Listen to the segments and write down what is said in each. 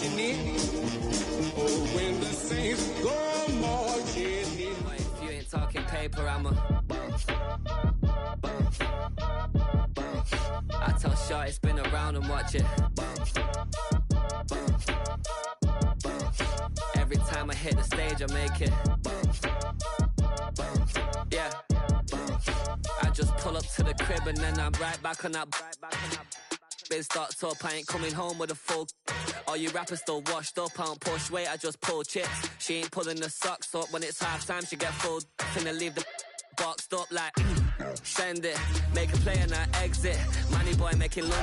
marching in. Oh, when the Saints go marching in. If you ain't talking paper, I'm a bounce. I tell Shorty spin around and watch it bounce. Every time I hit the stage, I make it bounce. Yeah. I just pull up to the crib and then I'm right back on that. Biz starts up, I ain't coming home with a full. All you rappers still washed up, I don't push weight, I just pull chips. She ain't pulling the socks up when it's halftime, she get full. Finna leave the boxed up like send it, make a play and I exit. Money boy making look.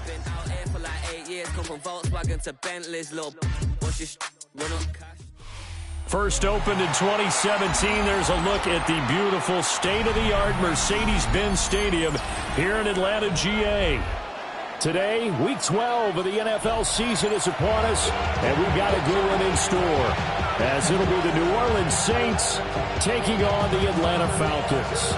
Been out here for like 8 years, come from Volkswagen to Bentley's, little what's your run up cash. First opened in 2017, there's a look at the beautiful state-of-the-art Mercedes-Benz Stadium here in Atlanta, GA. Today, Week 12 of the NFL season is upon us, and we've got a good one in store, as it'll be the New Orleans Saints taking on the Atlanta Falcons.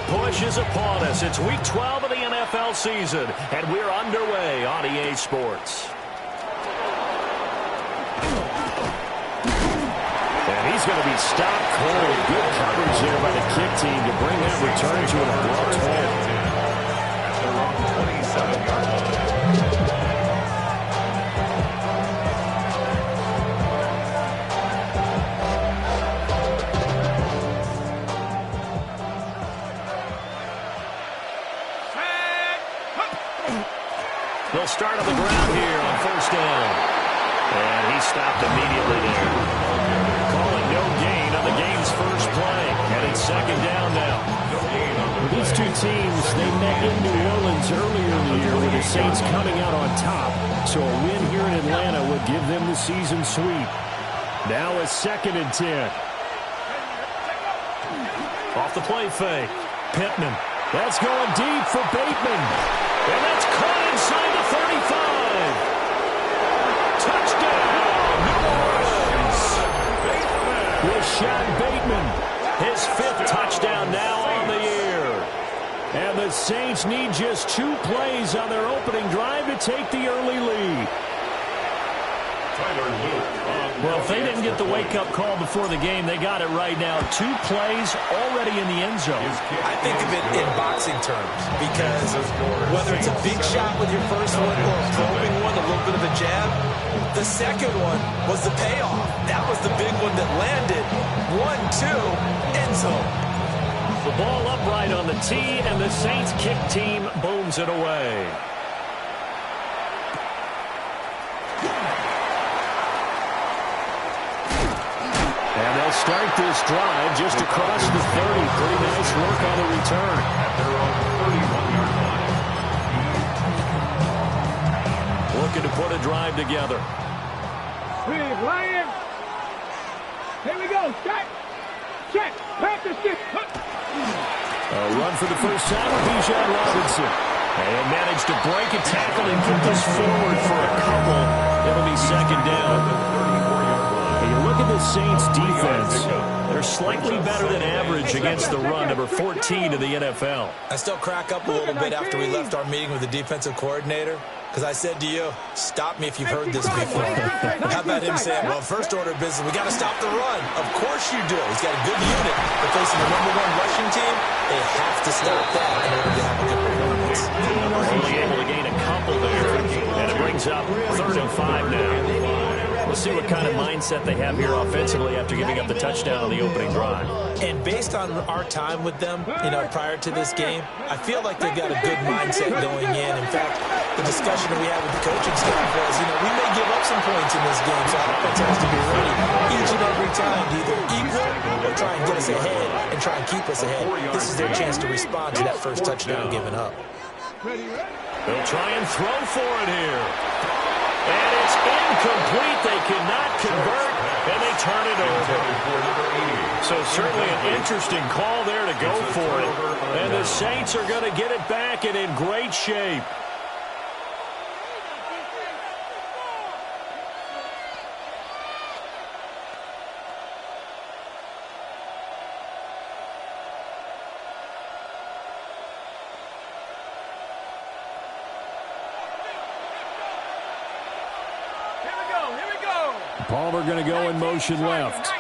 Push is upon us. It's Week 12 of the NFL season, and we're underway on EA Sports. And he's going to be stopped cold. Good coverage there by the kick team to bring that return to an abrupt halt. After around 27-yard line. They'll start on the ground here on first down. And he stopped immediately there. Calling no gain on the game's first play. And it's second down now. These two teams, they met in New Orleans earlier in the year with the Saints coming out on top. So a win here in Atlanta would give them the season sweep. Now a 2nd and 10. Off the play fake. Pittman. That's going deep for Bateman. And that's caught inside the 35. Touchdown, New Orleans. Rashad Bateman, his 5th touchdown now on the year. And the Saints need just 2 plays on their opening drive to take the early lead. Well, if they didn't get the wake-up call before the game, they got it right now. 2 plays already in the end zone. I think of it in boxing terms because whether it's a big shot with your first one or a probing one, a little bit of a jab, the second one was the payoff. That was the big one that landed. 1-2, end zone. The ball upright on the tee, and the Saints kick team booms it away. And they'll start this drive just across the 30. Pretty nice work on the return. At their own 31-yard line. Looking to put a drive together. Lions. Here we go. Check. Practice this. A run for the first time with Bijan Robinson. And managed to break a tackle and get this forward for a couple. It'll be second down. And you look at the Saints defense. They're slightly better than average against the run, number 14 in the NFL. I still crack up a little bit after we left our meeting with the defensive coordinator because I said to you, stop me if you've heard this before. How about him saying, well, first order of business, we got to stop the run. Of course you do. He's got a good unit. They're facing the #1 rushing team. They have to stop that in order to have a good performance. Only able to gain a couple there, and it brings up 3rd and 5 now. We'll see what kind of mindset they have here offensively after giving up the touchdown on the opening drive. And based on our time with them, prior to this game, I feel like they've got a good mindset going in. In fact, the discussion that we had with the coaching staff was, we may give up some points in this game, so our offense has to be ready each and every time to either equal or try and get us ahead and try and keep us ahead. This is their chance to respond to that first touchdown given up. They'll try and throw for it here. And it's incomplete. They cannot convert, and they turn it over. So certainly an interesting call there to go for it. And the Saints are going to get it back and in great shape. Palmer going to go in motion left.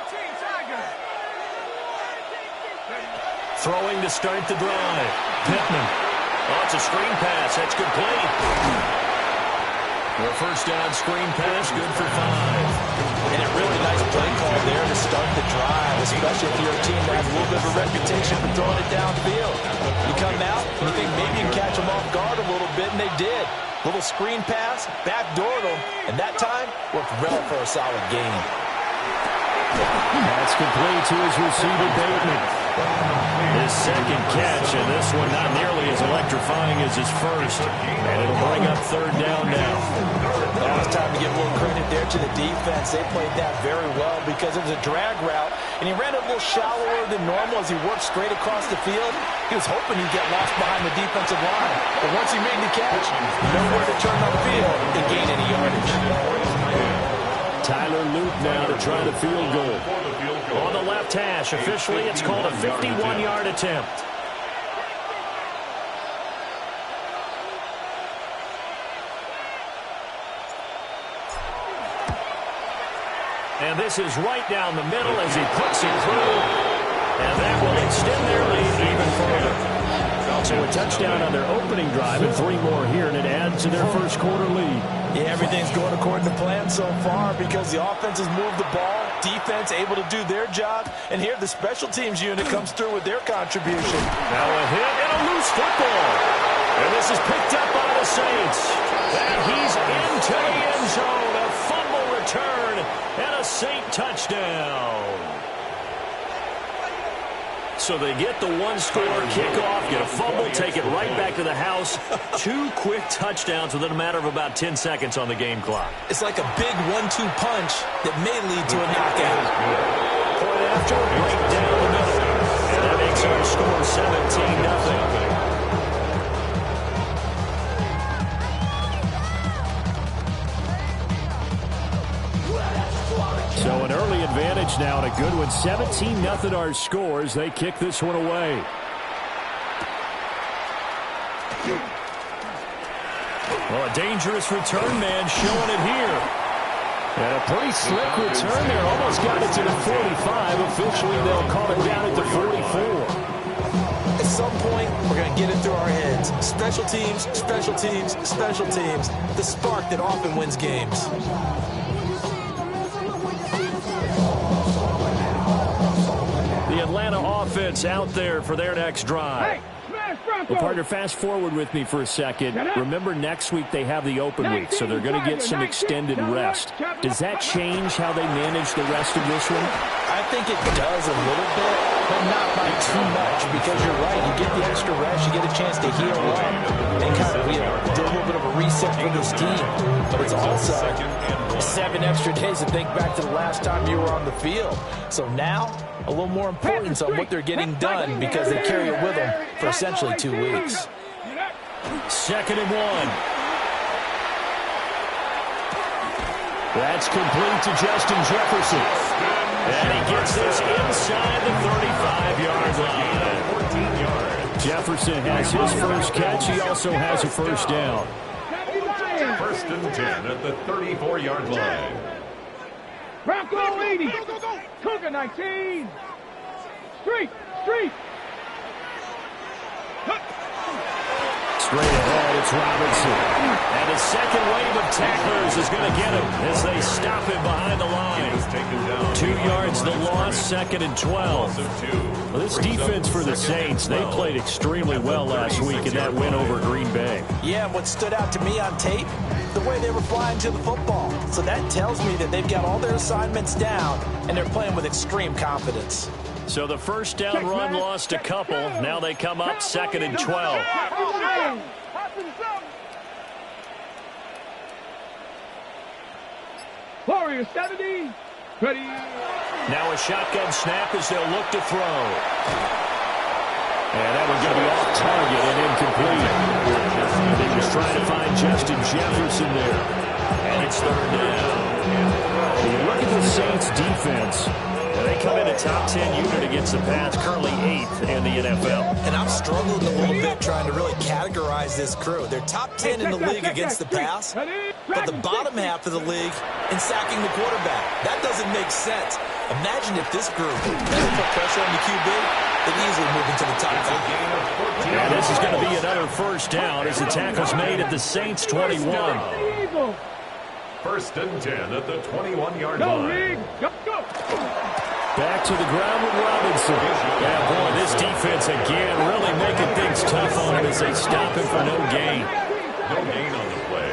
Throwing to start the drive. Pittman. Oh, it's a screen pass. That's complete. The first down screen pass, good for 5. And a really nice play call there to start the drive, especially if you're a team that has a little bit of a reputation for throwing it downfield. You come out and you think maybe you can catch them off guard a little bit, and they did. Little screen pass, backdoored them, and that time worked well for a solid gain. That's complete to his receiver, Bateman. His second catch, and this one not nearly as electrifying as his first. And it'll bring up third down now. Now it's time to give a little credit there to the defense. They played that very well because it was a drag route, and he ran a little shallower than normal as he worked straight across the field. He was hoping he'd get lost behind the defensive line. But once he made the catch, nowhere to turn on the field and gain any yardage. Tyler Luke now to try the field goal. On the left hash, officially it's called a 51-yard attempt. And this is right down the middle as he puts it through. And that will extend their lead even further. So a touchdown on their opening drive and 3 more here, and it adds to their first quarter lead. Yeah, everything's going according to plan so far because the offense has moved the ball, defense able to do their job, and here the special teams unit comes through with their contribution. Now a hit and a loose football. And this is picked up by the Saints. And he's into the end zone. A fumble return and a Saint touchdown. So they get the one-score kickoff, get a fumble, take it right back to the house. 2 quick touchdowns within a matter of about 10 seconds on the game clock. It's like a big 1-2 punch that may lead to a knockout. Point after, right down the middle. And that makes our score 17-0. So an early advantage now and a good one. 17-0 our scores. They kick this one away. Well, a dangerous return man showing it here. And a pretty slick return there. Almost got it to the 45. Officially, they'll call it down at the 44. At some point, we're going to get it through our heads. Special teams, special teams, special teams. The spark that often wins games. The Atlanta offense out there for their next drive. Well, partner, fast forward with me for a second. Remember, next week they have the open week, so they're going to get some extended rest. Does that change how they manage the rest of this one? I think it does a little bit, but not by too much, because you're right. You get the extra rest, you get a chance to heal up and kind of, do a little bit of a reset for this team. But it's also 7 extra days to think back to the last time you were on the field. So now, a little more importance on what they're getting done because they carry it with them for essentially 2 weeks. 2nd and 1. That's complete to Justin Jefferson. And he gets this inside the 35-yard line. 14 yards. Jefferson has his first catch. He also has a first down. 1st and 10 at the 34-yard line. Bronco 80. Cougar 19. Street. Straight ahead, it's Robinson. And his second wave of tacklers is going to get him as they stop him behind the line. 2 yards the loss, 2nd and 12. Well, this defense for the Saints, they played extremely well last week in that win over Green Bay. Yeah, what stood out to me on tape, the way they were flying to the football. So that tells me that they've got all their assignments down, and they're playing with extreme confidence. So the first down run lost a couple. Now they come up 2nd and 12. Warriors 70. Ready. Now a shotgun snap as they'll look to throw. And that one's going to be off target and incomplete. They was trying to find Justin Jefferson there. And it's 3rd down. When you look at the Saints defense, they come in a top 10 unit against the pass, currently 8th in the NFL. And I'm struggling a little bit trying to really categorize this crew. They're top 10 in the league against the pass, but the bottom half of the league in sacking the quarterback. That doesn't make sense. Imagine if this group doesn't put pressure on the QB, they'd easily move into the top 5. And this is going to be another first down as the tackle's made at the Saints 21. First and 10 at the 21-yard line. Go, go. Back to the ground with Robinson. Yeah, boy, this defense again really making things tough on him as they stop him for no gain. No gain on the play.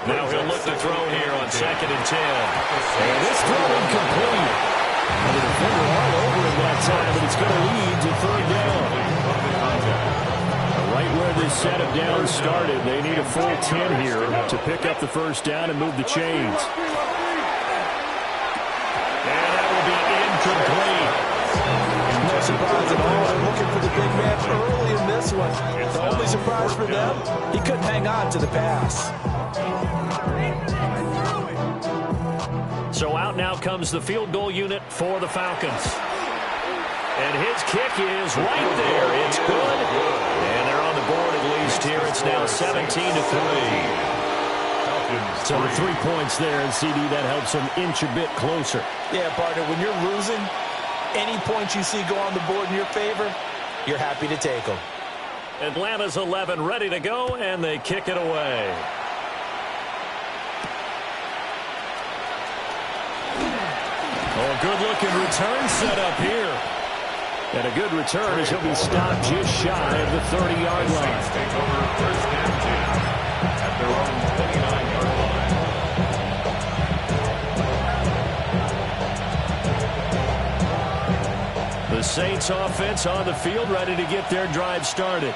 Now he'll look to throw here on 2nd and 10. And this throw incomplete. And the defender all over him that time, but it's going to lead to 3rd down. Right where this set of downs started, they need a full 10 here to pick up the first down and move the chains. And that will be incomplete. No surprise at all. They're looking for the big man early in this one. The only surprise for them, he couldn't hang on to the pass. So out now comes the field goal unit for the Falcons. And his kick is right there. It's good. And they're on the board at least here. It's now 17-3. So the 3 points there, and CD, that helps them inch a bit closer. Yeah, partner, when you're losing, any points you see go on the board in your favor, you're happy to take them. Atlanta's 11 ready to go, and they kick it away. Oh, good-looking return set up here. And a good return as he'll be stopped just shy of the 30-yard line. Take over 1st and 10 at their own 29-yard line. The Saints offense on the field, ready to get their drive started.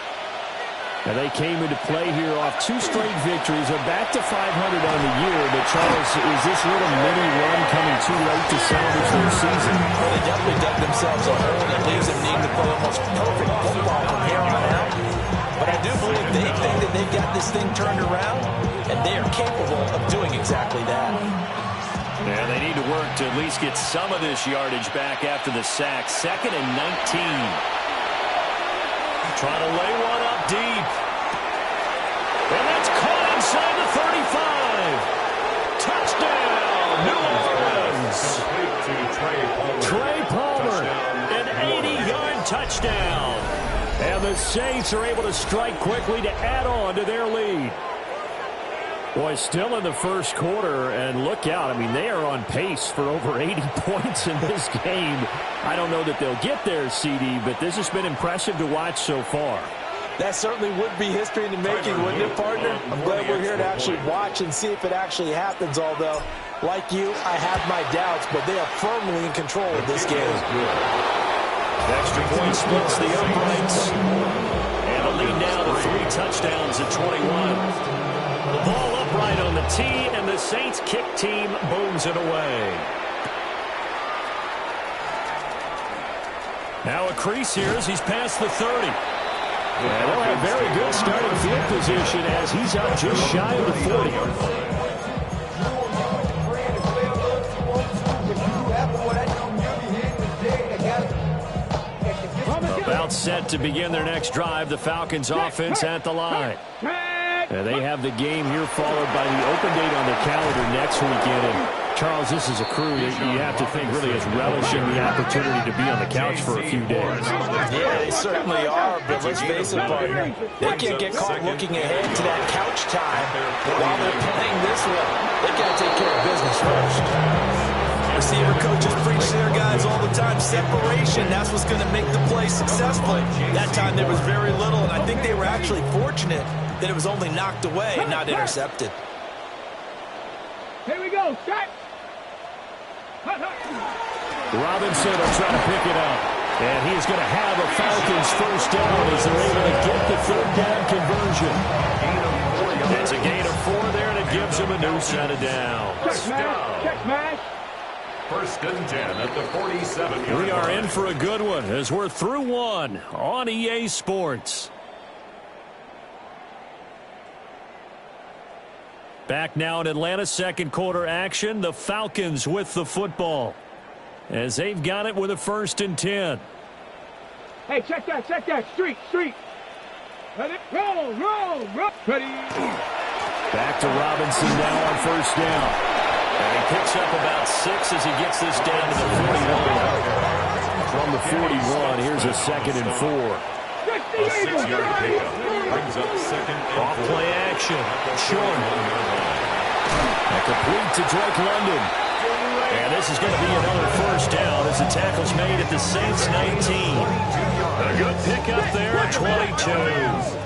And they came into play here off 2 straight victories. They're back to 500 on the year. But, Charles, is this little mini run coming too late to salvage their season? Well, they definitely dug themselves a hole that leaves them needing to play almost perfect football from here on out. But I do believe they think that they've got this thing turned around, and they are capable of doing exactly that. Yeah, they need to work to at least get some of this yardage back after the sack. 2nd and 19. Trying to lay one up deep. And that's caught inside the 35. Touchdown, New Orleans. Trey Palmer, an 80-yard touchdown. And the Saints are able to strike quickly to add on to their lead. Boy, still in the first quarter, and look out. I mean, they are on pace for over 80 points in this game. I don't know that they'll get there, CD, but this has been impressive to watch so far. That certainly would be history in the making, wouldn't it, partner? I'm glad we're here to actually watch and see if it actually happens, although, like you, I have my doubts, but they are firmly in control of this game. Extra point splits the uprights. And a lead now to 3 touchdowns at 21. The ball upright on the tee, and the Saints kick team booms it away. Now a crease here as he's past the 30. And they'll have very good starting field position as he's up just shy of the 40. About set to begin their next drive, the Falcons offense at the line. They have the game here followed by the open date on the calendar next weekend. And Charles, this is a crew that you have to think really is relishing the opportunity to be on the couch for a few days. Yeah, they certainly are, but let's face it, partner. They can't get caught looking ahead to that couch time while they're playing this way. They've got to take care of business first. Receiver coaches preach to their guys all the time. Separation, that's what's going to make the play successful. That time there was very little, and I think they were actually fortunate that it was only knocked away and not intercepted. Here we go. Start. Robinson will try to pick it up. And he's going to have a Falcons first down as they're able to get the 3rd down conversion. It's a gain of 4 there, and it gives him a new set of downs. Check smash. 1st and 10 at the 47. We are in for a good one as we're through 1 on EA Sports. Back now in Atlanta's 2nd quarter action. The Falcons with the football as they've got it with a 1st and 10. Hey, check that. Street. Ready? Roll. Ready? Back to Robinson now on first down. And he picks up about 6 as he gets this down to the 41. From the 41, here's a 2nd and 4. A 6-yard pickup brings up 2nd and 4. Off play action. Short. And complete to Drake London. And this is going to be another first down as the tackle's made at the Saints 19. A good pickup there at 22.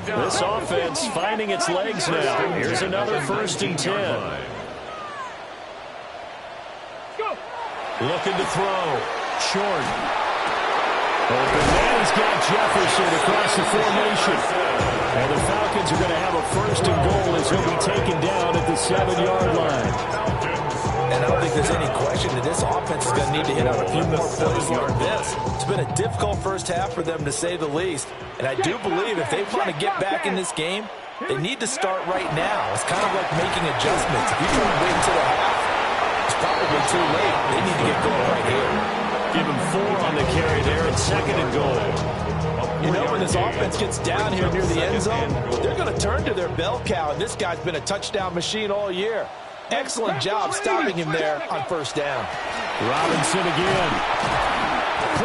This offense finding its legs now. Here's another 1st and 10. Looking to throw. Short. Open man, he's got Jefferson across the formation. And the Falcons are going to have a 1st and goal as he'll be taken down at the 7-yard line. And I don't think there's any question that this offense is going to need to hit on a few more plays like this. It's been a difficult first half for them, to say the least. And I do believe if they want to get back in this game, they need to start right now. It's kind of like making adjustments. If you try to wait until the half, it's probably too late. They need to get going right here. Give him 4 on the carry there at 2nd and goal. You know, when this offense gets down here near the end zone, they're going to turn to their bell cow, and this guy's been a touchdown machine all year. Excellent job stopping him there on first down. Robinson again.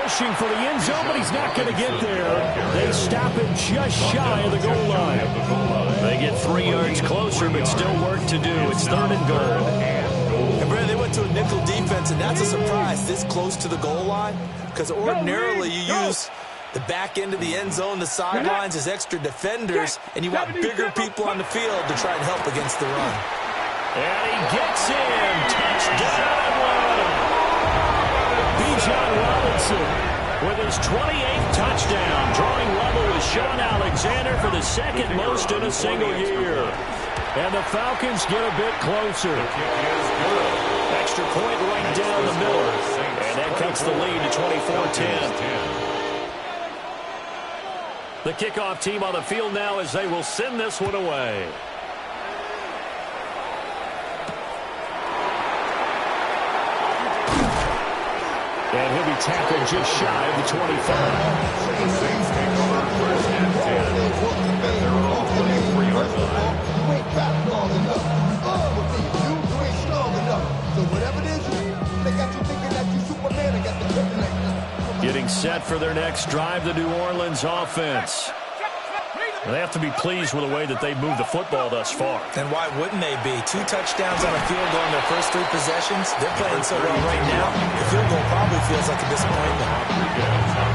Pushing for the end zone, but he's not going to get there. They stop him just shy of the goal line. They get 3 yards closer, but still work to do. It's 3rd and goal. And Brad, they went to a nickel defense, and that's a surprise this close to the goal line, because ordinarily you use the back end of the end zone, the sidelines as extra defenders, and you want bigger people on the field to try and help against the run. And he gets in. Touchdown. Bijan Robinson with his 28th touchdown, drawing level with Sean Alexander for the 2nd most in a single year. And the Falcons get a bit closer. Extra point right down the middle. And that cuts the lead to 24-10. The kickoff team on the field now as they will send this one away. And he'll be tackled just shy of the 25. The Saints take over 1st and 10 at their own 23-yard line. You ain't fast long enough. You ain't strong enough. So whatever it is, they got you thinking that you Superman and got the kryptonite. Getting set for their next drive, the New Orleans offense. They have to be pleased with the way that they've moved the football thus far. And why wouldn't they be? 2 touchdowns on a field goal in their first 3 possessions. They're playing so well right now, the field goal probably feels like a disappointment.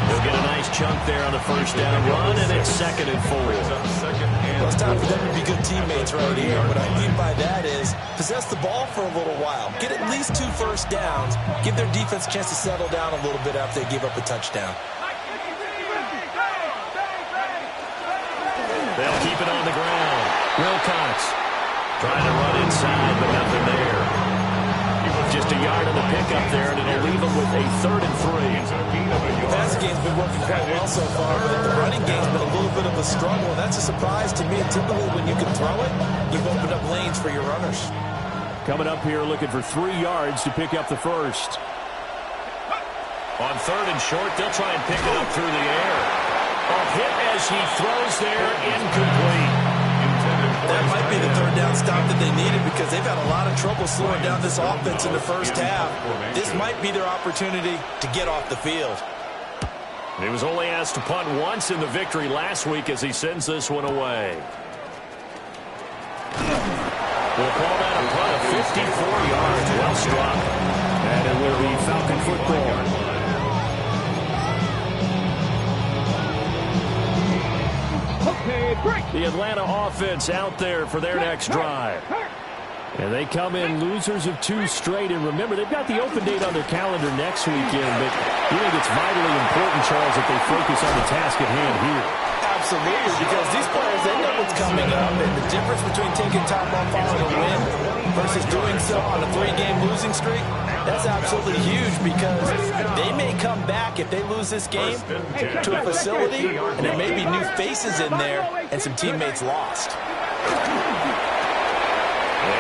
They'll get a nice chunk there on the first down run, and it's 2nd and 4. Well, it's time for them to be good teammates right here. What I mean by that is possess the ball for a little while. Get at least 2 first downs. Give their defense a chance to settle down a little bit after they give up a touchdown. They'll keep it on the ground. Wilcox trying to run inside, but nothing there. Just a yard on the pickup there, and it'll leave them with a 3rd and 3. The passing game's been working quite well so far, but the running game's been a little bit of a struggle, and that's a surprise to me. Typically, when you can throw it, you've opened up lanes for your runners. Coming up here looking for 3 yards to pick up the first. On 3rd and short, they'll try and pick it up through the air. A hit as he throws there, incomplete. That might be the 3rd down stop that they needed because they've had a lot of trouble slowing down this offense in the first half. This might be their opportunity to get off the field. He was only asked to punt once in the victory last week as he sends this one away. We'll call that a punt of 54 yards. Well struck. And it will be Falcon football. The Atlanta offense out there for their next drive. And they come in losers of 2 straight. And remember, they've got the open date on their calendar next weekend. But you think it's vitally important, Charles, that they focus on the task at hand here. Absolutely, because these players, they know what's coming up. And the difference between taking time off following a win versus doing so on a 3-game losing streak, that's absolutely huge because they may come back if they lose this game to a facility and there may be new faces in there and some teammates lost.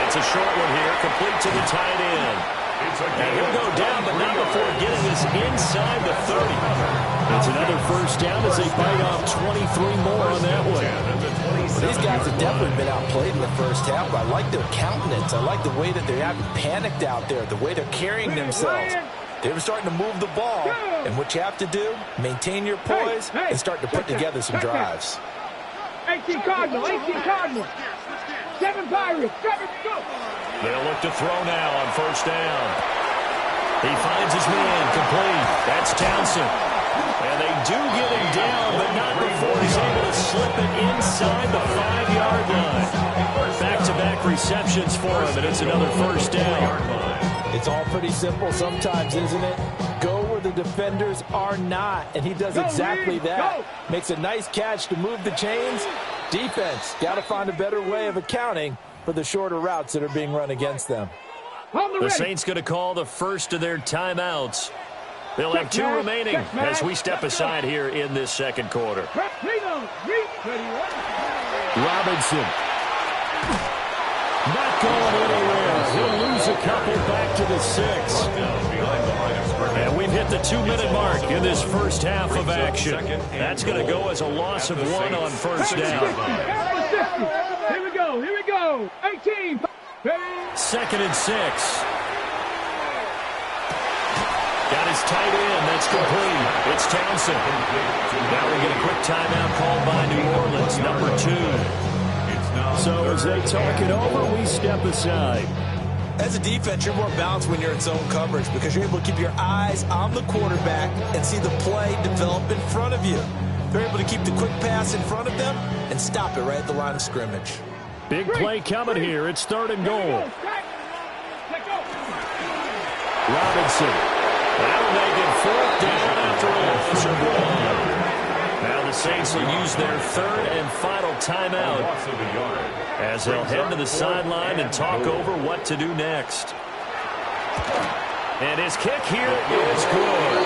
It's a short one here, complete to the tight end. And he'll go down, but not before getting us inside the 30. It's another first down as they bite off 23 more on that one. Well, these guys have definitely been outplayed in the first half, but I like their countenance. I like the way that they haven't panicked out there, the way they're carrying themselves. They were starting to move the ball, and what you have to do, maintain your poise and start to put together some drives. 18 Cardinal, 18 Cardinal. 7 Pirates, 7, go. They'll look to throw now on first down. He finds his man complete. That's Townsend. And they do get him down, but not before he's able to slip it inside the 5-yard line. Back-to-back receptions for him, and it's another first down. It's all pretty simple sometimes, isn't it? Go where the defenders are not, and he does exactly that. Makes a nice catch to move the chains. Defense, got to find a better way of accounting for the shorter routes that are being run against them. The Saints going to call the first of their timeouts. They'll have 2 remaining as we step aside here in this second quarter. Robinson. Not going anywhere. He'll lose a couple back to the 6. And we've hit the 2-minute mark in this first half of action. That's going to go as a loss of 1 on first down. Here we go, here we go. 18. 2nd and 6. Got his tight end. That's complete. It's Townsend. Now we get a quick timeout called by New Orleans, number 2. So as they talk it over, we step aside. As a defense, you're more balanced when you're in zone coverage because you're able to keep your eyes on the quarterback and see the play develop in front of you. They're able to keep the quick pass in front of them and stop it right at the line of scrimmage. Big play coming here. It's 3rd and goal. Robinson. That'll make it 4th down after an offensive run. Now the Saints will use their 3rd and final timeout as they'll head to the sideline and talk over what to do next. And his kick here is good.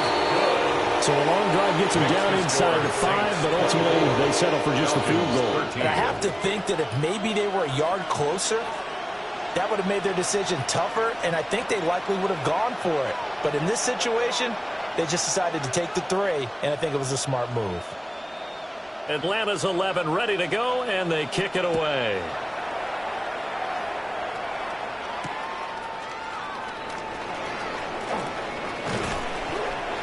So a long drive gets him down inside the 5, but ultimately they settle for just a field goal. And I have to think that if maybe they were a yard closer, that would have made their decision tougher, and I think they likely would have gone for it. But in this situation, they just decided to take the 3, and I think it was a smart move. Atlanta's 11 ready to go, and they kick it away.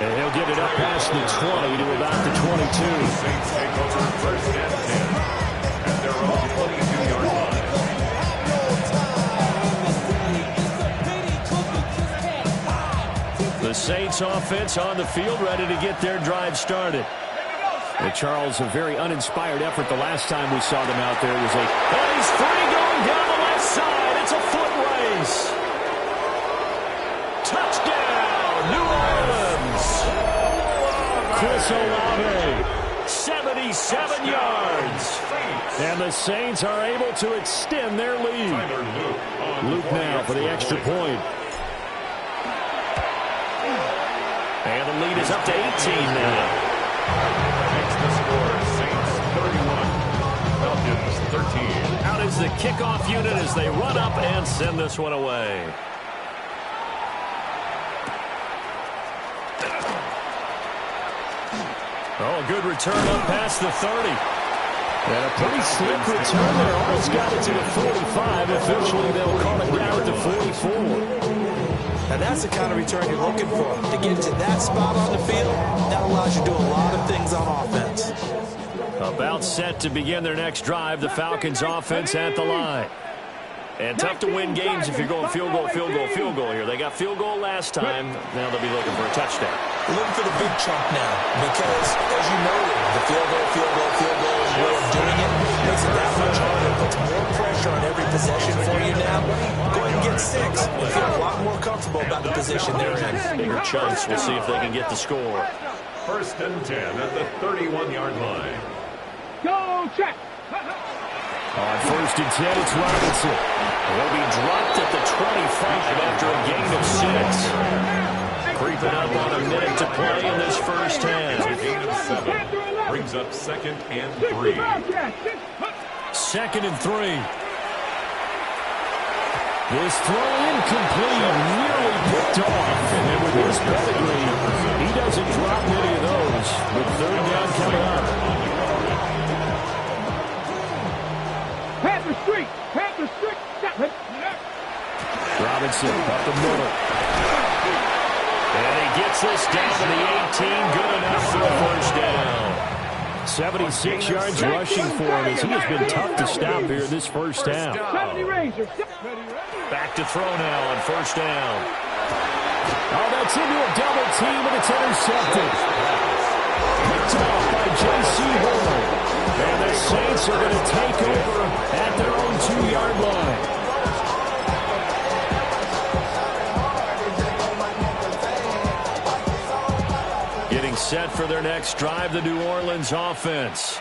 And he'll get it up past the 20 to about the 22. Saints take over 1st and 10 at their own 22-yard line. The Saints offense on the field ready to get their drive started. And Charles, a very uninspired effort the last time we saw them out there. Was and he's free going down the left side. It's a foot race. Touchdown, New Orleans. Chris Olave, 77 yards. And the Saints are able to extend their lead. Luke now for the extra point. And the lead is up to 18 now. Makes the score Saints 31, Falcons 13. Out is the kickoff unit as they run up and send this one away. Oh, good return up past the 30. And a pretty slick return there. Almost got it to the 45. Eventually, they'll call it down at the 44. And that's the kind of return you're looking for. To get to that spot on the field, that allows you to do a lot of things on offense. About set to begin their next drive, the Falcons offense at the line. And tough to win games if you're going field goal, field goal, field goal here. They got field goal last time. Now they'll be looking for a touchdown. We're looking for the big chunk now because, as you noted, the field goal is the way of doing it. Makes it that much harder. Puts more pressure on every possession for you now. Go ahead and get 6 and feel a lot more comfortable about the position they're in. Bigger chunks. We'll see if they can get the score. 1st and 10 at the 31-yard line. Go check. On 1st and 10, it's Robinson. They'll be dropped at the 25 after a gain of 6. Creeping up on a minute to play in this first half. A gain of 7 brings up 2nd and 3. 2nd and 3. This throw incomplete, nearly picked off. And with his pedigree, he doesn't drop many of those. With third down coming up. Panther Street. Panther Street. Robinson up the middle. And he gets this down to the 18. Good enough for a first down. 76 yards rushing for him as he has been tough to stop here this first down. Back to throw now on first down. Oh, that's into a double team, and it's intercepted. Picked off by J.C. Horn. And the Saints are going to take over at their own 2-yard line. Getting set for their next drive, the New Orleans offense.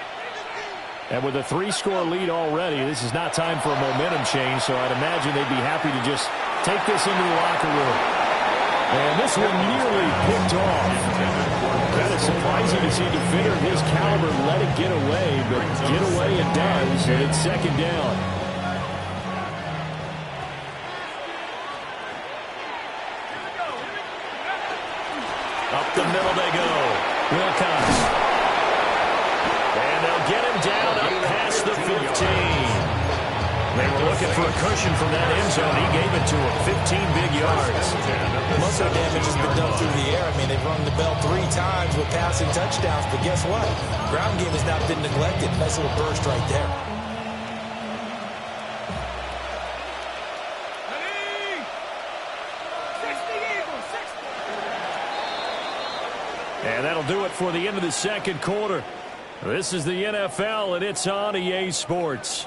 And with a 3-score lead already, this is not time for a momentum change, so I'd imagine they'd be happy to just take this into the locker room. And this one nearly picked off. Kind of surprising to see a defender of his caliber let it get away, but get away it does, and it's second down. Up the middle they go. Wilcox. And they'll get him down up past the 15. They were looking for a cushion from that end zone. He gave it to him. 15 big yards. Most of the damage has been done through the air. I mean, they've rung the bell 3 times with passing touchdowns, but guess what? Ground game has not been neglected. Nice little burst right there. And that'll do it for the end of the second quarter. This is the NFL, and it's on EA Sports.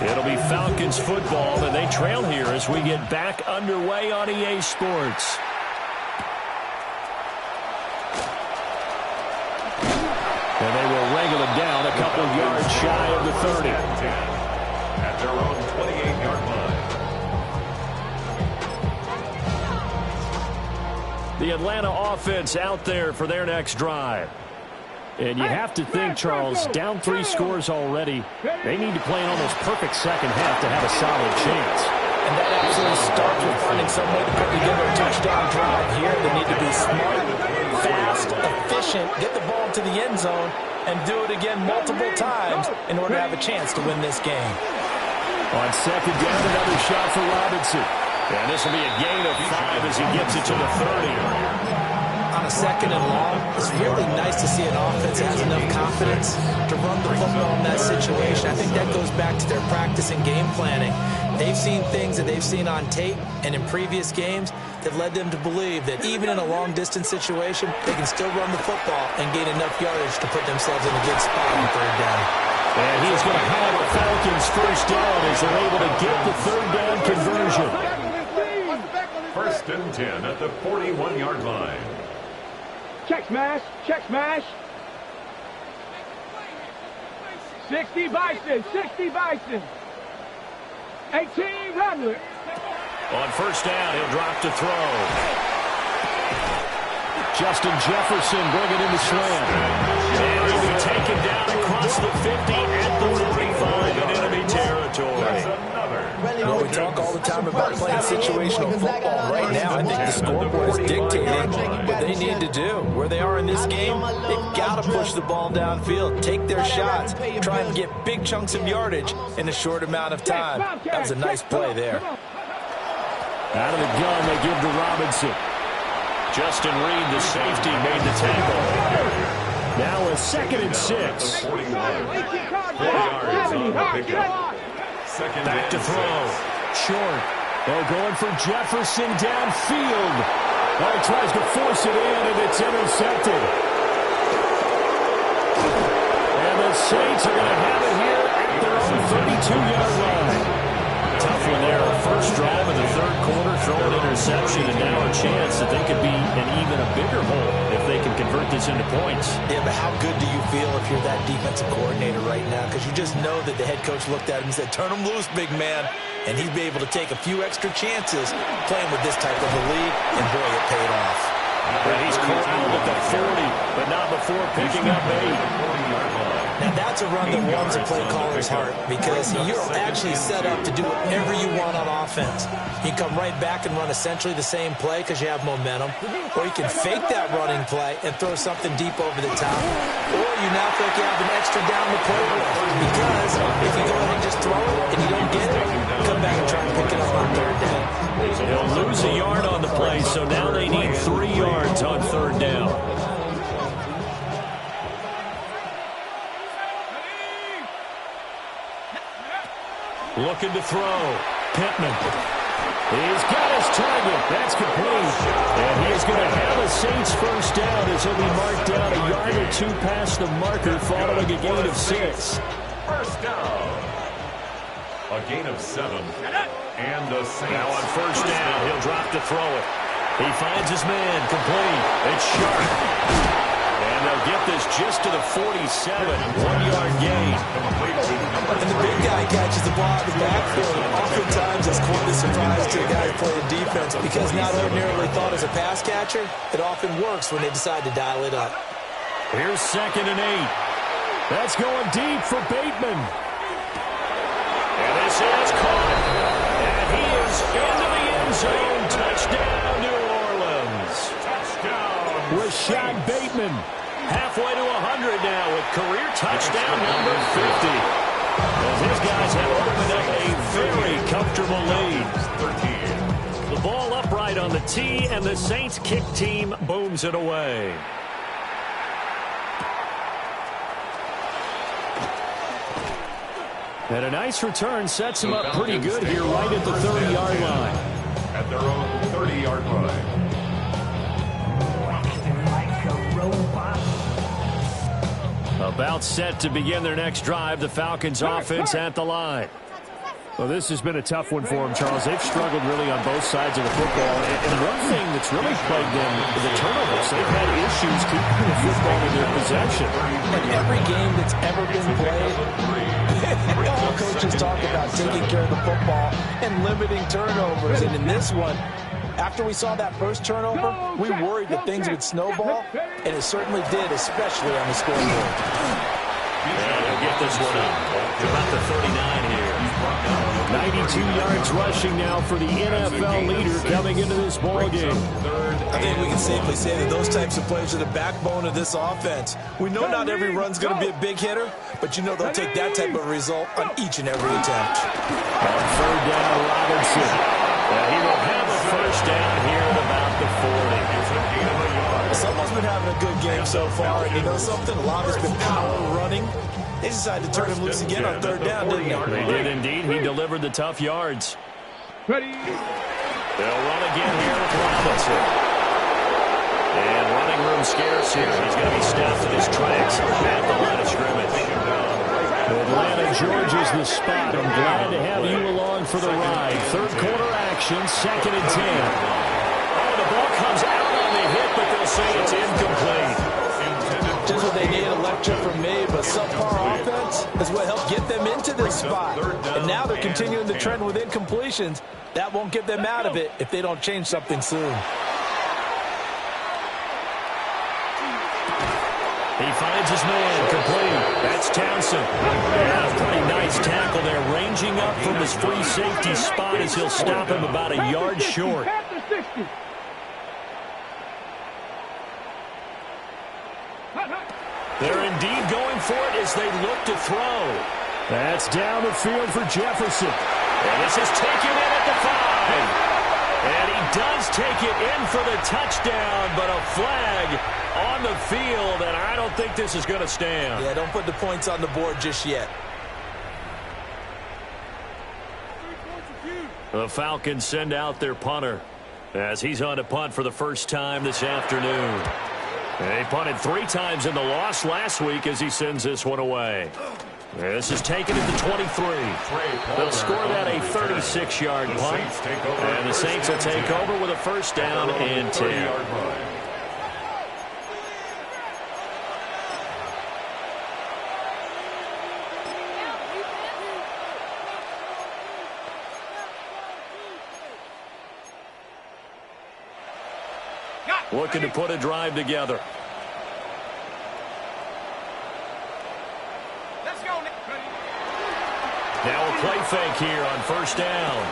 It'll be Falcons football, and they trail here as we get back underway on EA Sports. And they will wrangle him down a couple yards shy of the 30. At their own 28-yard line. The Atlanta offense out there for their next drive. And you have to think, Charles, down 3 scores already. They need to play an almost perfect second half to have a solid chance. And that absolutely starts with finding some way to put together a touchdown drive here. They need to be smart, fast, efficient, get the ball to the end zone, and do it again multiple times in order to have a chance to win this game. On second down, another shot for Robinson. And this will be a gain of 5 as he gets it to the 30. On a second and long, it's really nice to see an offense that has enough confidence to run the football in that situation. I think that goes back to their practice and game planning. They've seen things that they've seen on tape and in previous games that led them to believe that even in a long-distance situation, they can still run the football and gain enough yardage to put themselves in a good spot on third down. And he's going to have a Falcons first down as they're able to get the third down conversion. First and 10 at the 41-yard line. Check smash. Check smash. 60 Bison. 60 Bison. 18 Ramler. On first down, he'll drop to throw. Justin Jefferson bringing in the slant. And he'll be taken down across the 50 at the 45 in enemy territory. Well, we talk all the time about playing situational football. Right now, I think the scoreboard is dictating what they need to do. Where they are in this game, they've got to push the ball downfield, take their shots, try and get big chunks of yardage in a short amount of time. That was a nice play there. Out of the gun, they give to Robinson. Justin Reed, the safety, made the tackle. Now a 2nd and 6. 4 yards on the pickup. Back to throw. Short. Oh, going for Jefferson downfield. Oh, he tries to force it in, and it's intercepted. And the Saints are going to have it here at their own 32-yard line. Tough one there. First drive of the third quarter, throw an interception, and now a chance that they could be in even a bigger hole if they can convert this into points. Yeah, but how good do you feel if you're that defensive coordinator right now? Because you just know that the head coach looked at him and said, turn him loose, big man. And he'd be able to take a few extra chances playing with this type of a lead, and boy, it paid off. And he's corralled at the 40, but not before picking up 8. Now, that's a run that warms a play caller's heart because you're actually set up to do whatever you want on offense. You can come right back and run essentially the same play because you have momentum, or you can fake that running play and throw something deep over the top, or you now feel like you have an extra down to play with because if you go ahead and just throw it and you don't get it, come back and try and pick it up on third down. They'll lose a yard on the play, so now they need 3 yards on third down. Looking to throw. Pittman. He's got his target. That's complete. And he is going to have a Saints first down as he'll be marked down a yard or 2 past the marker following a gain of 6. First down. A gain of 7. And the Saints. Now on first down, he'll drop to throw it. He finds his man. Complete. It's Sharp. And they'll get this just to the 47. 1-yard gain. And the big guy catches the ball in the backfield. Oftentimes it's quite a surprise to the guy playing defense because not ordinarily thought as a pass catcher, it often works when they decide to dial it up. Here's 2nd and 8. That's going deep for Bateman. And this is caught. And he is into the end zone. Touchdown, New Orleans. Touchdown. Rashad Bateman. Halfway to 100 now with career touchdown number 50. As his guys have opened up a very comfortable lead. The ball upright on the tee, and the Saints kick team booms it away. And a nice return sets him up pretty good here right at the 30-yard line. At their own 30-yard line. About set to begin their next drive, the Falcons offense at the line. Well, this has been a tough one for them, Charles. They've struggled really on both sides of the football. And one thing that's really plagued them is the turnovers. They've had issues keeping the football in their possession. In every game that's ever been played, all coaches talk about taking care of the football and limiting turnovers. And in this one, after we saw that first turnover, we worried that things would snowball, and it certainly did, especially on the scoreboard. Yeah, they'll get this one up to about the 39 here. 92 yards rushing now for the NFL leader coming into this ball game. I think we can safely say that those types of plays are the backbone of this offense. We know not every run's going to be a big hitter, but you know they'll take that type of result on each and every attempt. On third down, Robinson. He will have a first down here at about the 40. Someone's been having a good game so far, and you know something? A lot has been power running. They decided to turn him loose again on third down, didn't they? They did indeed. He delivered the tough yards. Ready. They'll run again here with Robinson. And running room scarce here. He's going to be stopped in his tracks at the line of scrimmage. Atlanta, Georgia's the spot. I'm glad to have you along for the ride. Third quarter action, 2nd and 10. Oh, the ball comes out on the hit, but they'll say it's incomplete. Just what they need, a lecture from me, but subpar offense is what helped get them into this spot. And now they're continuing the trend with incompletions. That won't get them out of it if they don't change something soon. He finds his man, complete. That's Townsend. Yeah, a pretty nice tackle there, ranging up from his free safety spot as he'll stop him about a yard short. They're indeed going for it as they look to throw. That's down the field for Jefferson. And this is taken in at the 5. And he does take it in for the touchdown, but a flag on the field, and I don't think this is going to stand. Yeah, don't put the points on the board just yet. The Falcons send out their punter as he's on to punt for the first time this afternoon. They punted 3 times in the loss last week as he sends this one away. This is taken at the 23. They'll score that a 36-yard punt. And the Saints will take over with a first down and 10. Looking to put a drive together. Now a play fake here on first down.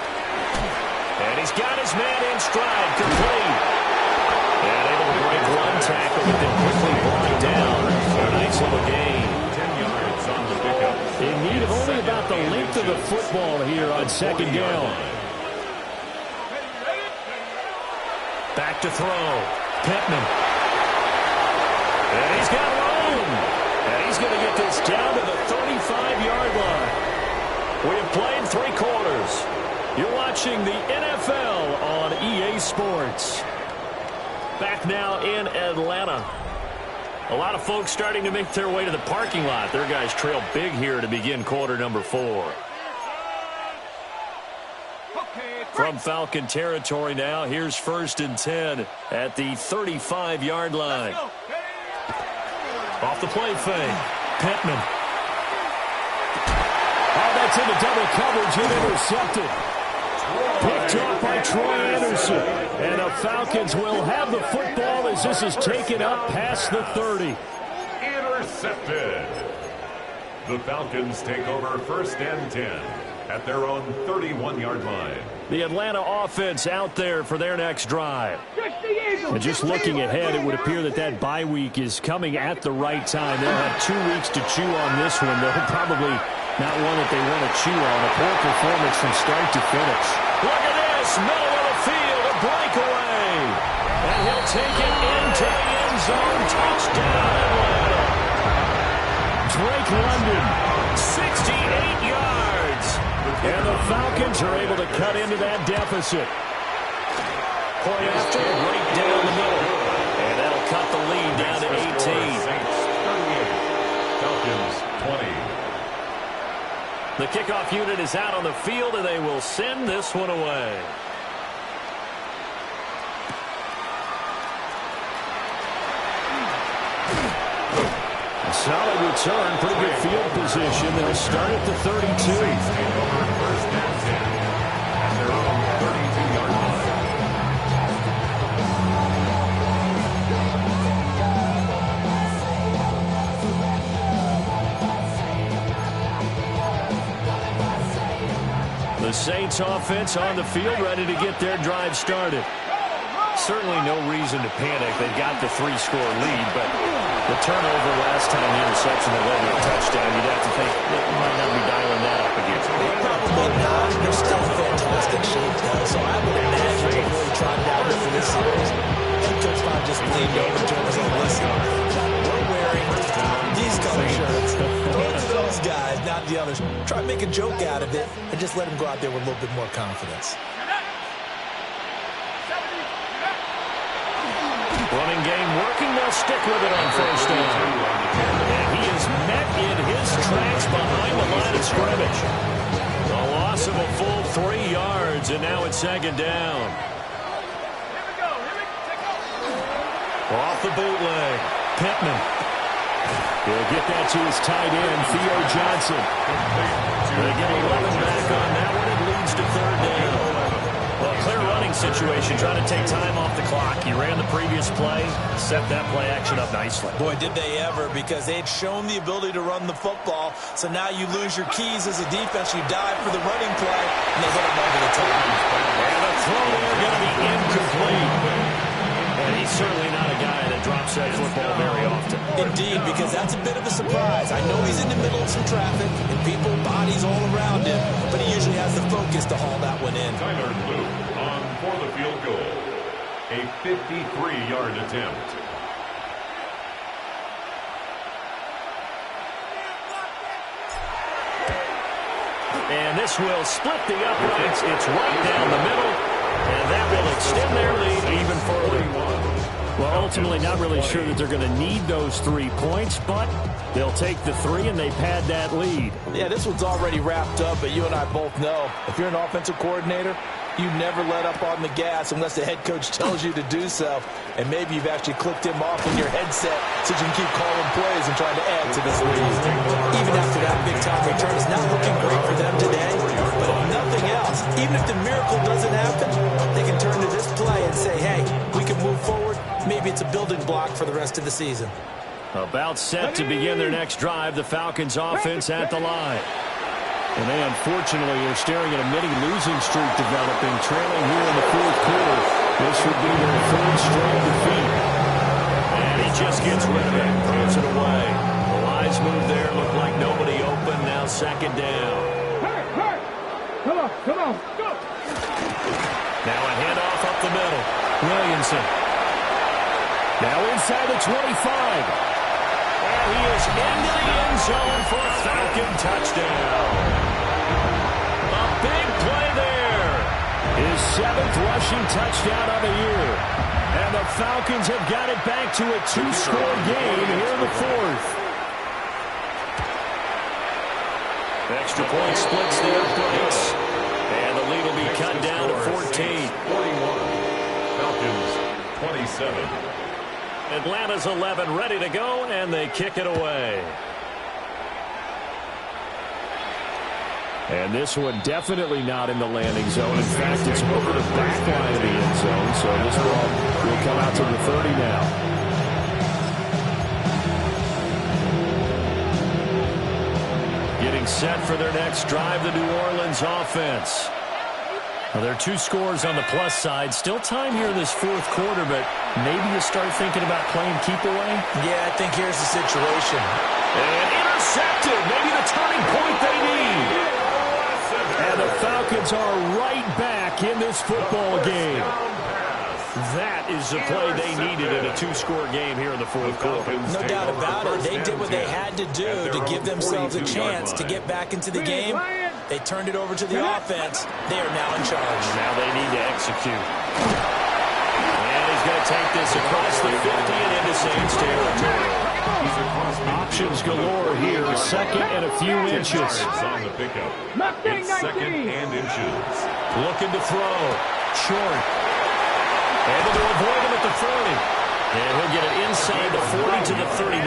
And he's got his man in stride, complete. And able to break one tackle, but then quickly brought down for a nice little gain. 10 yards on the pickup. In need of only about the length of the football here on second down. Back to throw. Pittman. And he's got room. And he's going to get this down to the 35-yard line. We have played 3 quarters. You're watching the NFL on EA Sports. Back now in Atlanta. A lot of folks starting to make their way to the parking lot. Their guys trail big here to begin quarter number 4. From Falcon territory now, here's 1st and 10 at the 35-yard line. Off the play fake, Pittman. Oh, that's into double coverage and intercepted. Picked off by Troy Anderson. And the Falcons will have the football as this is taken up past the 30. Intercepted. The Falcons take over 1st and 10 at their own 31-yard line. The Atlanta offense out there for their next drive. And just looking ahead, it would appear that bye week is coming at the right time. They'll have 2 weeks to chew on this one. They'll probably not one that they want to chew on. A poor performance from start to finish. Look at this, middle of the field, a breakaway. And he'll take it into the end zone. Touchdown, Atlanta. Drake London, 68 yards. and the Falcons are able to cut into that deficit. Point after, right down the middle. And that'll cut the lead down to 18. Falcons 20. The kickoff unit is out on the field, and they will send this one away. A solid return, pretty good field position. They'll start at the 32. Take over 1st and 10 at their own 32-yard line. The Saints offense on the field, ready to get their drive started. Certainly no reason to panic. They've got the 3-score lead, but the turnover last time, the interception that led to a touchdown, you'd have to think they might not be dialing that up again. Probably not. They're still in fantastic shape, though, so I would imagine they've really tried it out for this series. Head coach probably just leaned over to him and said, listen, we're wearing these color shirts. Throw it to those guys, not the others. Try to make a joke out of it and just let them go out there with a little bit more confidence. Running game working. They'll stick with it on 1st down. And he is met in his tracks behind the line of scrimmage. A loss of a full 3 yards, and now it's 2nd down. Off the bootleg, Pittman. He'll get that to his tight end, Theo Johnson. They get 11 back on that one. It leads to 3rd down. Well, clear running situation, trying to take time off the clock. He ran the previous play, set that play action up nicely. Boy, did they ever, because they'd shown the ability to run the football. So now you lose your keys as a defense. You dive for the running play, and they hit him over the top. And the throw there going to be incomplete. And he's certainly not a guy that drops that football very often. Indeed, because that's a bit of a surprise. I know he's in the middle of some traffic and people, bodies all around him, but he usually has the focus to haul that one in. Tyler Luke on for the field goal. A 53-yard attempt. And this will split the uprights. It's right down the middle. And that will extend their lead even further. Well, ultimately, not really sure that they're going to need those 3 points, but they'll take the 3 and they've had that lead. Yeah, this one's already wrapped up, but you and I both know if you're an offensive coordinator, you never let up on the gas unless the head coach tells you to do so. And maybe you've actually clicked him off in your headset so you can keep calling plays and trying to add to this lead. Even after that big-time return, it's not looking great for them today. But if nothing else, even if the miracle doesn't happen, they can turn to this play and say, hey, we can move forward. Maybe it's a building block for the rest of the season. About set to begin their next drive, the Falcons offense at the line. And they unfortunately are staring at a mini-losing streak developing, trailing here in the fourth quarter. This would be their third straight defeat. And he just gets rid of it, throws it away. The wise move there, looked like nobody open, now second down. Hurt. Come on, go. Now a handoff up the middle. Williamson. Now inside the 25. And he is into the end zone for a Falcon touchdown. A big play there. His 7th rushing touchdown of the year. And the Falcons have got it back to a 2-score game here in the fourth. Extra point splits the uprights. And the lead will be cut down to 14. 41. Falcons 27. Atlanta's 11 ready to go, and they kick it away. And this one definitely not in the landing zone. In fact, it's over the back line of the end zone, so this ball will come out to the 30 now. Getting set for their next drive, the New Orleans offense. Well, there are 2 scores on the plus side. Still time here in this fourth quarter, but maybe you start thinking about playing keep away? Yeah, I think here's the situation. And intercepted. Maybe the turning point they need. And the Falcons are right back in this football game. That is the play they needed in a 2-score game here in the fourth quarter. No doubt about it. They did what they had to do to give themselves a chance to get back into the game. They turned it over to the offense. They are now in charge. Now they need to execute. And he's going to take this across the 50 and into Saints territory. Options galore here. Second and a few inches. On the pickup. It's second and inches. Looking to throw. Short. Able to avoid him at the 30. And he'll get it inside the 40 to the 39.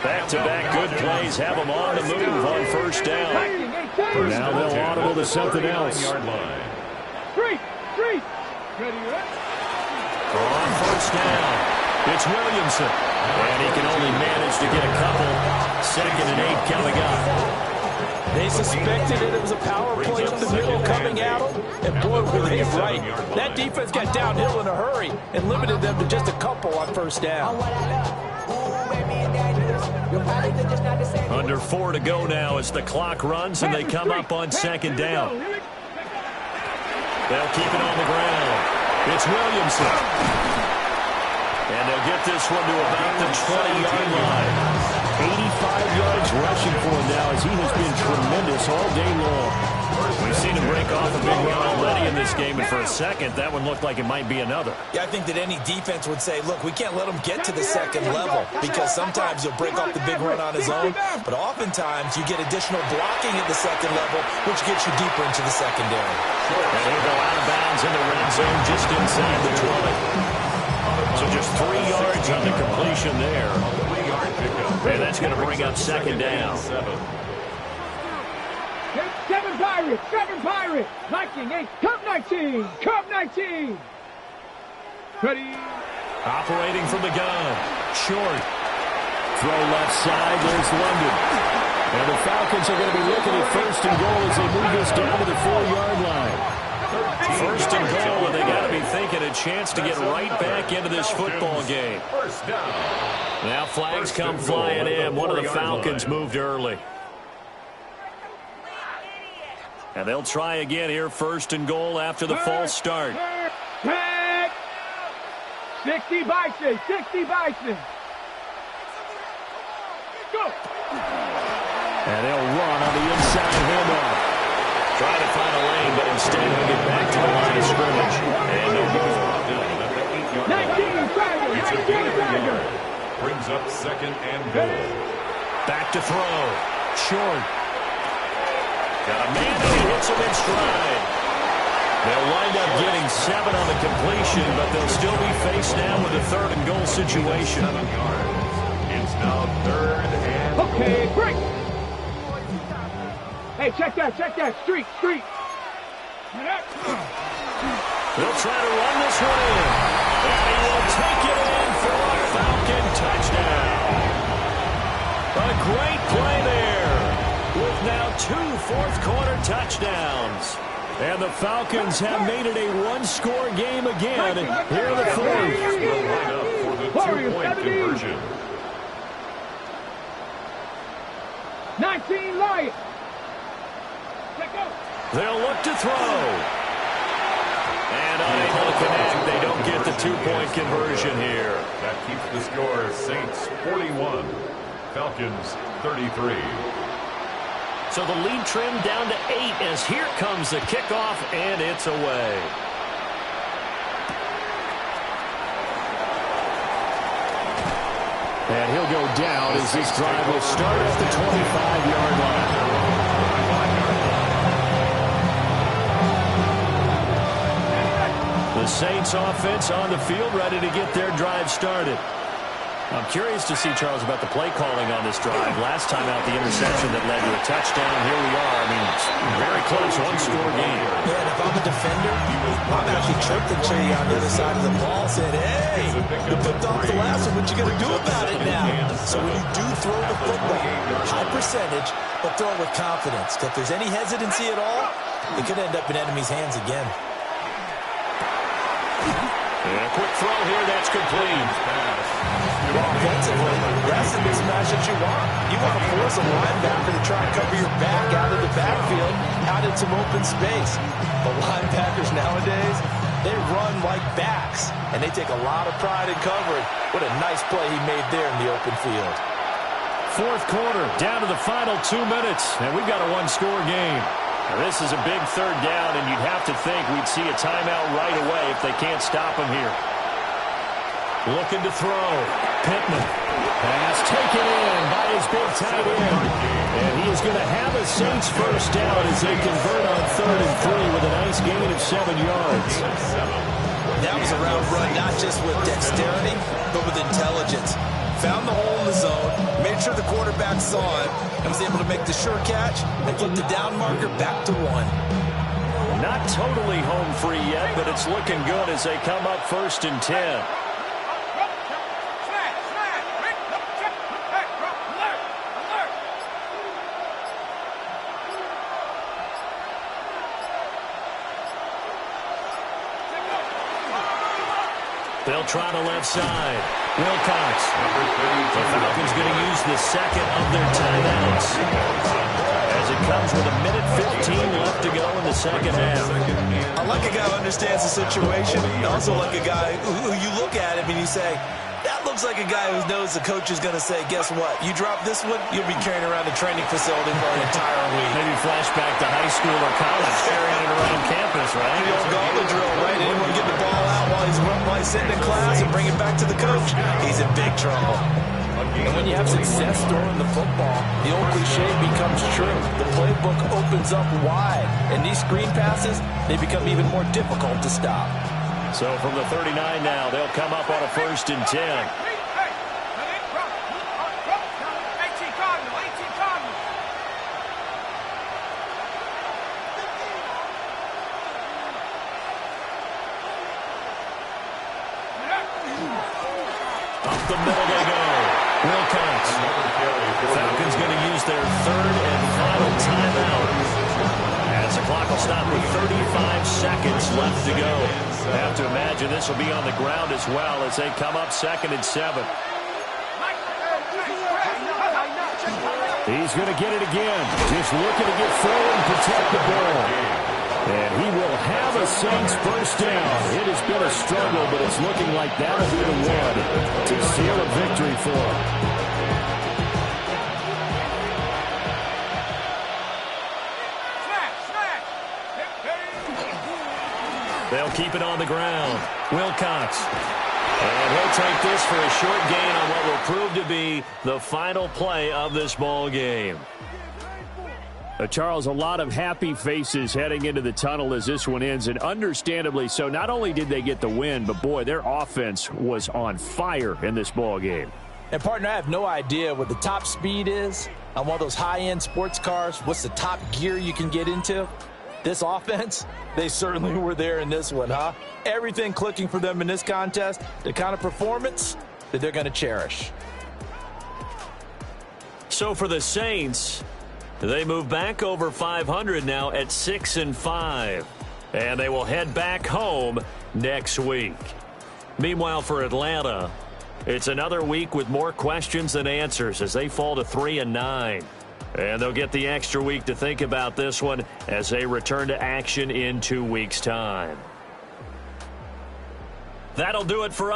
Back-to-back good plays have them on the move on first down. Now they'll audible to something else. Street. On first down, it's Williamson. And he can only manage to get a couple. Second and 8 coming up. They suspected it was a power play up the middle coming at them. And boy, were they right. That defense got downhill in a hurry and limited them to just a couple on first down. Under 4 to go now as the clock runs and they come up on second down. They'll keep it on the ground. It's Williamson. And they'll get this one to about the 20-yard line. 85 yards rushing for him now as he has been tremendous all day long. We've seen him break off a big run already in this game, and for a second, that one looked like it might be another. Yeah, I think that any defense would say, look, we can't let him get to the second level because sometimes he'll break off the big run on his own, but oftentimes you get additional blocking at the second level, which gets you deeper into the secondary. And he'll go out of bounds in the red zone just inside the 20. So just 3 yards on the completion there. And that's going to bring up second down. Seven Pirates. 19, Cup 19. Ready. Operating from the gun. Short. Throw left side. There's London. And the Falcons are going to be looking at first and goal as they move this down to the 4-yard line. First and goal, and they got to be thinking a chance to get right back into this football game. Now flags come flying in. One of the Falcons moved early. And they'll try again here, first and goal after the false start. 60 Bison. Go. And they'll run on the inside handoff. Trying to find a lane, but instead he'll get back to the line of scrimmage. And no goal. 19 Brings up second and goal. Back to throw. Short. Got a man and he hits him in stride. They'll wind up getting 7 on the completion, but they'll still be faced now with a third and goal situation. 7 yards. It's now third and goal. Okay, break. Hey, check that. Street. They'll try to run this one in. And he will take it in for a Falcon touchdown. A great play there with now 2 fourth-quarter touchdowns. And the Falcons have made it a one-score game again here in the fourth. Will line up for the two-point conversion. 19 Lions. They'll look to throw. And unable to connect. They don't get the two-point conversion here. That keeps the score Saints 41, Falcons 33. So the lead trimmed down to 8 as here comes the kickoff, and it's away. And he'll go down as this drive will start at the 25-yard line. The Saints offense on the field ready to get their drive started. I'm curious to see, Charles, about the play calling on this drive. Last time out, the interception that led to a touchdown. Here we are. I mean, very close, one-score game. Yeah, and if I'm a defender, I'm actually tripping Trey on the other side of the ball. Said, hey, you picked off the last one. What you going to do about it now? So when you do throw the football, high percentage, but throw it with confidence. If there's any hesitancy at all, it could end up in enemy's hands again. And a quick throw here, that's complete. Offensively, that's the mismatch that you want. You want to force a linebacker to try and cover your back out of the backfield, out in some open space. The linebackers nowadays, they run like backs, and they take a lot of pride in covering. What a nice play he made there in the open field. Fourth quarter, down to the final 2 minutes, and we've got a one-score game. Now, this is a big third down, and you'd have to think we'd see a timeout right away if they can't stop him here. Looking to throw. Pittman. Pass taken in by his big tight end. And he is going to have a Saints first down as they convert on 3rd and 3 with a nice gain of 7 yards. That was a route run not just with dexterity, but with intelligence. Found the hole in the zone, made sure the quarterback saw it, and was able to make the sure catch and flip the down marker back to 1. Not totally home free yet, but it's looking good as they come up 1st and 10. They'll try the left side. Wilcox. The Falcons going to use the second of their timeouts as it comes with 1:15 left to go in the second half. I like a guy who understands the situation, and also like a guy who you look at him and you say, that looks like a guy who knows the coach is going to say, guess what? You drop this one, you'll be carrying around the training facility for an entire week. Maybe flashback to high school or college, carrying it around campus, right? The old gauntlet drill, right? Anyone get the ball out while he's sitting in class and bring it back to the coach, he's in big trouble. And when you have success throwing the football, the old cliche becomes true. The playbook opens up wide, and these screen passes, they become even more difficult to stop. So from the 39 now, they'll come up on a 1st and 10. Up the middle they go. Wilcox. The Falcons going to use their 3rd and final timeout. As the clock will stop with 35 seconds left to go. I have to imagine this will be on the ground as well as they come up 2nd and 7. He's going to get it again. Just looking to get forward and protect the ball. And he will have a Saints first down. It has been a struggle, but it's looking like that'll be the one to seal a victory for him. They'll keep it on the ground. Wilcox. And he'll take this for a short gain on what will prove to be the final play of this ball game. Charles, a lot of happy faces heading into the tunnel as this one ends, and understandably so. Not only did they get the win, but, boy, their offense was on fire in this ball game. And, partner, I have no idea what the top speed is on one of those high-end sports cars. What's the top gear you can get into? This offense, they certainly were there in this one, huh? Everything clicking for them in this contest, the kind of performance that they're going to cherish. So for the Saints, They move back over 500 now at 6-5. And they will head back home next week. Meanwhile, for Atlanta, it's another week with more questions than answers as they fall to 3-9. And they'll get the extra week to think about this one as they return to action in 2 weeks' time. That'll do it for us.